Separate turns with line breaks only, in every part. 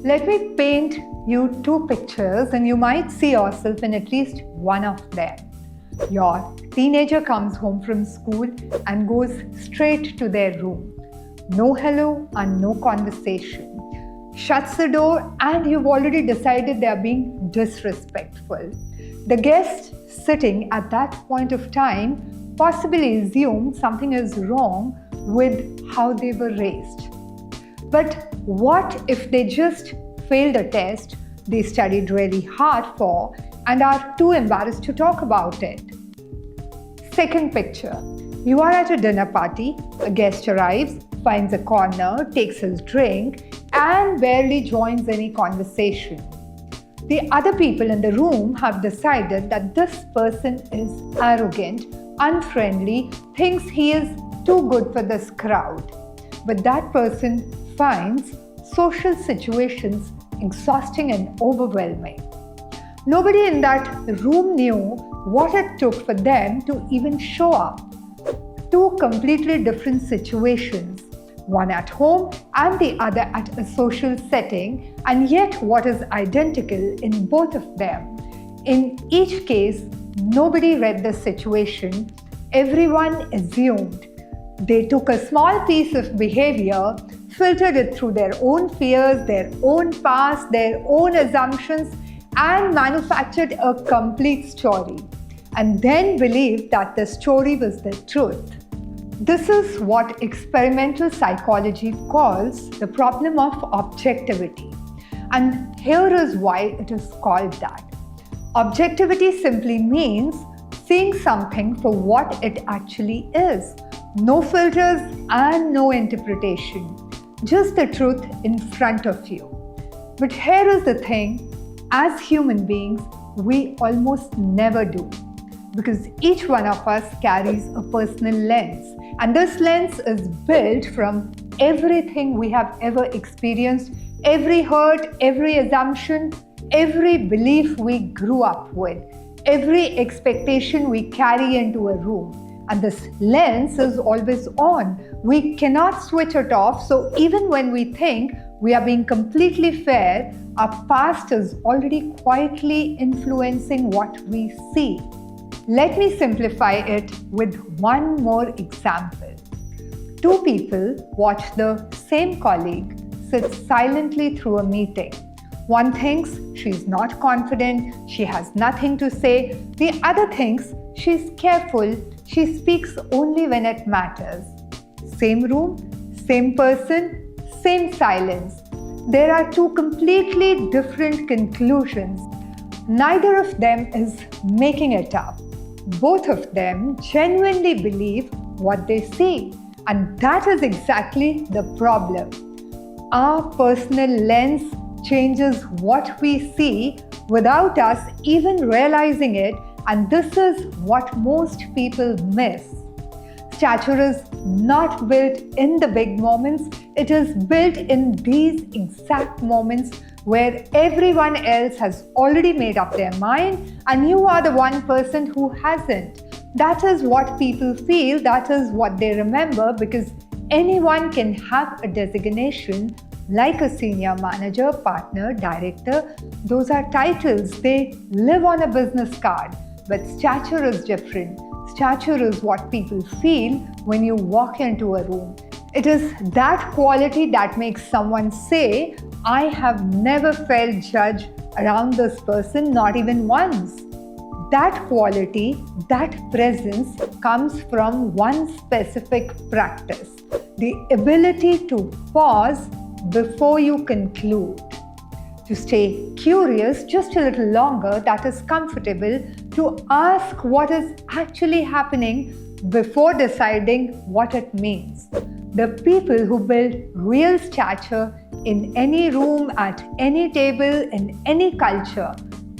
Let me paint you two pictures and you might see yourself in at least one of them. Your teenager comes home from school and goes straight to their room. No hello and no conversation. Shuts the door and you've already decided they are being disrespectful. The guest sitting at that point of time possibly assumed something is wrong with how they were raised. But what if they just failed a test they studied really hard for and are too embarrassed to talk about it? Second picture. You are at a dinner party, a guest arrives, finds a corner, takes his drink, and barely joins any conversation. The other people in the room have decided that this person is arrogant, unfriendly, thinks he is too good for this crowd. But that person finds social situations exhausting and overwhelming. Nobody in that room knew what it took for them to even show up. Two completely different situations, one at home and the other at a social setting, and yet what is identical in both of them. In each case, nobody read the situation. Everyone assumed. They took a small piece of behavior, filtered it through their own fears, their own past, their own assumptions, and manufactured a complete story, and then believed that the story was the truth. This is what experimental psychology calls the problem of objectivity. And here is why it is called that. Objectivity simply means seeing something for what it actually is. No filters and no interpretation. Just the truth in front of you. But here is the thing, as human beings, we almost never do. Because each one of us carries a personal lens. And this lens is built from everything we have ever experienced, every hurt, every assumption, every belief we grew up with, every expectation we carry into a room. And this lens is always on. We cannot switch it off. So even when we think we are being completely fair, our past is already quietly influencing what we see. Let me simplify it with one more example. Two people watch the same colleague sit silently through a meeting. One thinks she's not confident, she has nothing to say. The other thinks she's careful, she speaks only when it matters. Same room, same person, same silence. There are two completely different conclusions. Neither of them is making it up. Both of them genuinely believe what they see. And that is exactly the problem. Our personal lens changes what we see without us even realizing it, and this is what most people miss. Stature is not built in the big moments, it is built in these exact moments where everyone else has already made up their mind and you are the one person who hasn't. That is what people feel, that is what they remember, because anyone can have a designation like a senior manager, partner, director. Those are titles, they live on a business card. But stature is different. Stature is what people feel when you walk into a room. It is that quality that makes someone say, I have never felt judged around this person, not even once. That quality, that presence comes from one specific practice, the ability to pause before you conclude. To stay curious just a little longer, that is comfortable, to ask what is actually happening before deciding what it means. The people who build real stature in any room, at any table, in any culture,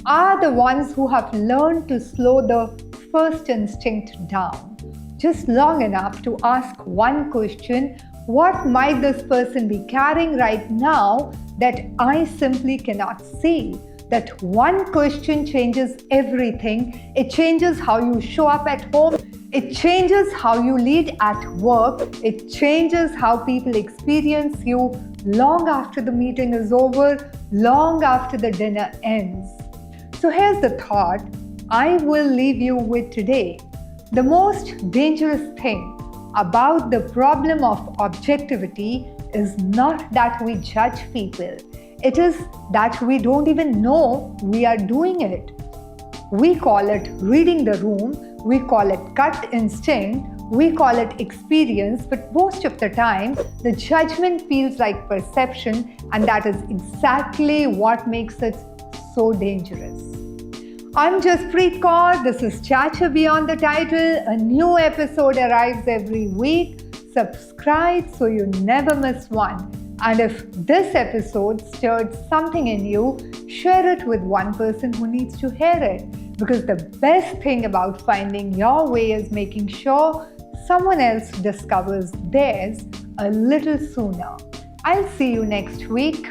are the ones who have learned to slow the first instinct down, just long enough to ask one question: what might this person be carrying right now that I simply cannot see? That one question changes everything. It changes how you show up at home. It changes how you lead at work. It changes how people experience you long after the meeting is over, long after the dinner ends. So here's the thought I will leave you with today. The most dangerous thing about the problem of objectivity is not that we judge people. It is that we don't even know we are doing it. We call it reading the room, we call it gut instinct, we call it experience, but most of the time, the judgment feels like perception, and that is exactly what makes it so dangerous. I'm Jaspreet Kaur. This is Stature Beyond the Title. A new episode arrives every week. Subscribe so you never miss one. And if this episode stirred something in you, share it with one person who needs to hear it. Because the best thing about finding your way is making sure someone else discovers theirs a little sooner. I'll see you next week.